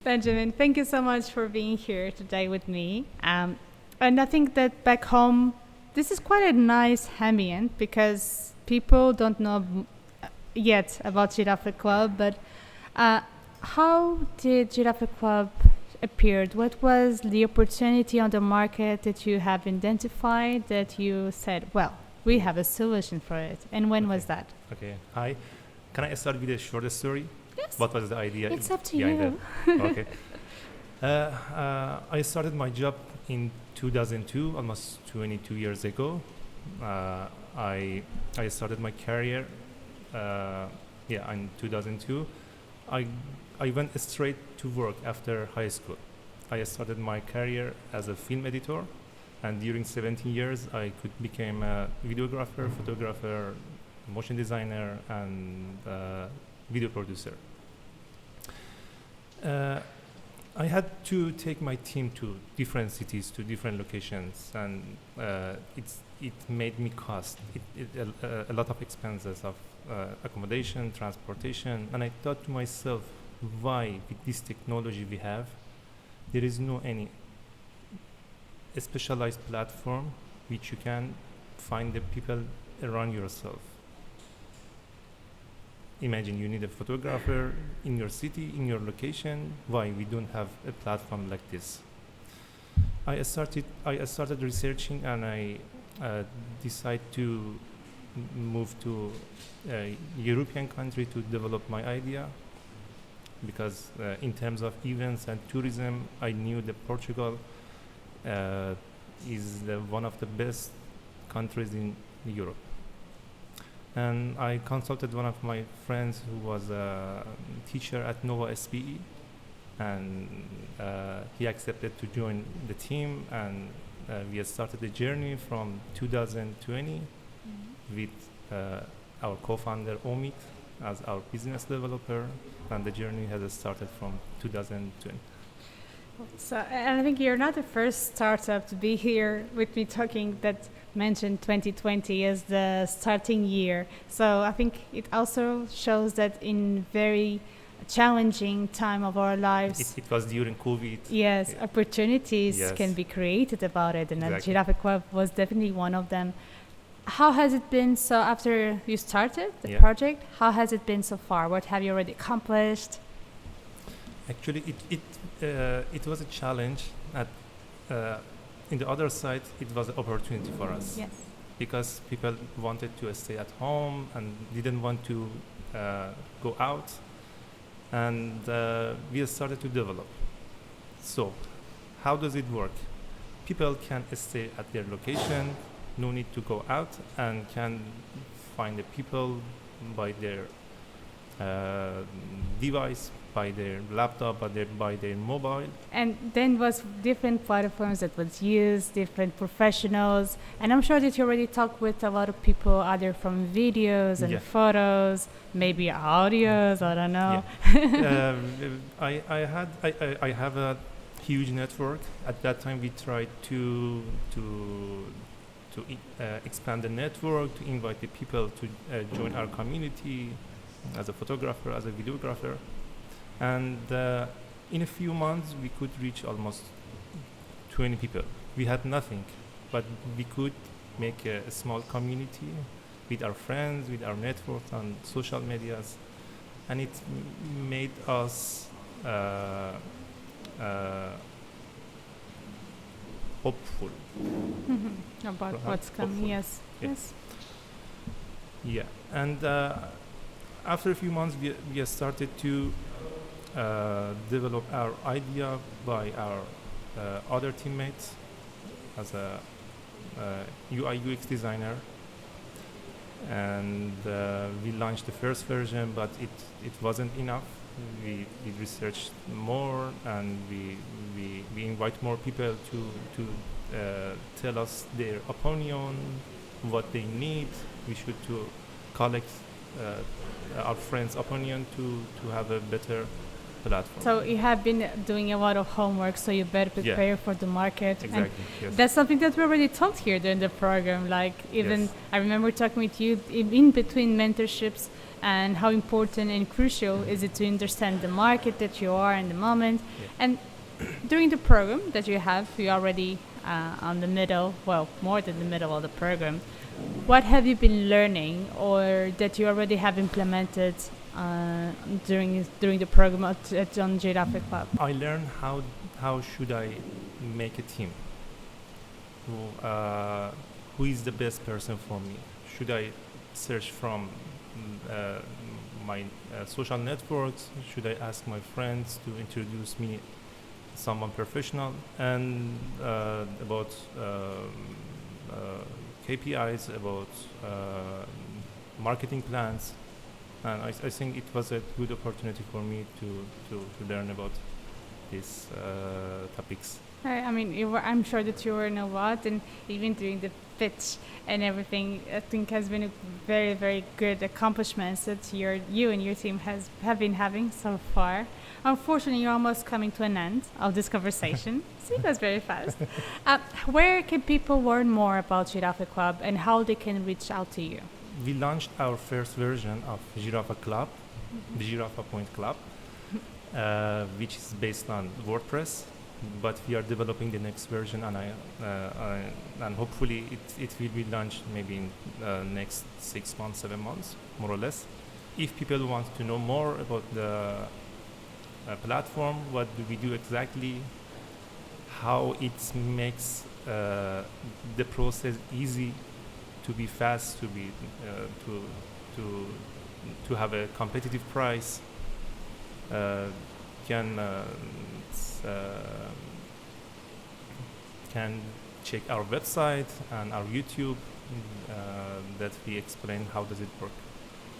Benjamin, thank you so much for being here today with me. And I think that back home, this is quite a nice ambient because people don't know yet about GirafaClub, but how did GirafaClub appeared? What was the opportunity on the market that you have identified that you said, well, we have a solution for it? And when was that? Okay. Hi. Can I start with a short story? Yes. What was the idea? It's up to behind you. that? Okay. I started my job in 2002, almost 22 years ago. I started my career in 2002. I went straight to work after high school. I started my career as a film editor, and during 17 years I could become a videographer, photographer, motion designer, and video producer. I had to take my team to different cities, to different locations, and it made me cost a lot of expenses of accommodation, transportation, and I thought to myself, why with this technology we have, there is no any specialized platform which you can find the people around yourself. Imagine you need a photographer in your city, in your location. Why we don't have a platform like this? I started researching, and I decided to move to a European country to develop my idea, because in terms of events and tourism, I knew that Portugal is one of the best countries in Europe. And I consulted one of my friends who was a teacher at Nova SPE, and he accepted to join the team, and we had started the journey from 2020 with our co-founder Omid as our business developer, and the journey has started from 2020. So, and I think you're not the first startup to be here with me talking that mentioned 2020 as the starting year. So I think it also shows that in very challenging time of our lives, it was during COVID. Yes, opportunities can be created about it, and exactly. GirafaClub was definitely one of them. How has it been? So after you started the project, how has it been so far? What have you already accomplished? Actually, it was a challenge. In the other side, it was an opportunity for us. Yes. Because people wanted to stay at home and didn't want to go out, and we started to develop. So, how does it work? People can stay at their location, no need to go out, and can find the people by their device, by their laptop, by their mobile. And then was different platforms that was used, different professionals, and I'm sure that you already talked with a lot of people, either from videos and photos, maybe audios, I don't know. Yeah. I have a huge network. At that time, we tried to expand the network, to invite the people to join our community as a photographer, as a videographer. And in a few months, we could reach almost 20 people. We had nothing, but we could make a small community with our friends, with our networks on social medias. And it made us hopeful. About what's coming, yes. Yeah, and after a few months, we started to develop our idea by our other teammates as a UI UX designer, and we launched the first version, but it wasn't enough. We researched more, and we invite more people to tell us their opinion, what they need. We should to collect our friends' opinion to have a better platform. So you have been doing a lot of homework, so you better prepare for the market. Exactly. And that's something that we already talked here during the program. Like even I remember talking with you in between mentorships, and how important and crucial is it to understand the market that you are in the moment. And during the program that you have, you're already on the middle, well, more than the middle of the program. What have you been learning or that you already have implemented during the program on GirafaClub? I learned how should I make a team. Who is the best person for me? Should I search from my social networks? Should I ask my friends to introduce me someone professional? And about KPIs, about marketing plans. And I think it was a good opportunity for me to learn about these topics. I mean, I'm sure that you were in a lot, and even doing the pitch and everything, I think has been a very, very good accomplishments that you and your team have been having so far. Unfortunately, you're almost coming to an end of this conversation. So it goes very fast. Where can people learn more about GirafaClub and how they can reach out to you? We launched our first version of GirafaClub, the Girafa.Club, which is based on WordPress. But we are developing the next version, and hopefully it will be launched maybe in next 6 months, 7 months, more or less. If people want to know more about the platform, what do we do exactly, how it makes the process easy, to be fast, to be to have a competitive price, can check our website and our YouTube that we explain how does it work.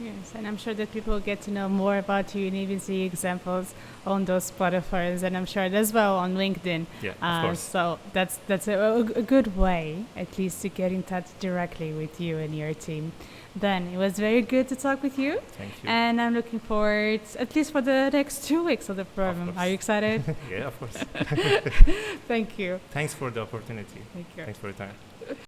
Yes, and I'm sure that people get to know more about you and even see examples on those Spotify's, and I'm sure as well on LinkedIn. Yeah, of course. So that's a good way, at least, to get in touch directly with you and your team. Then it was very good to talk with you. Thank you. And I'm looking forward, at least for the next 2 weeks of the program. Are you excited? Yeah, of course. Thank you. Thanks for the opportunity. Thank you. Thanks for your time.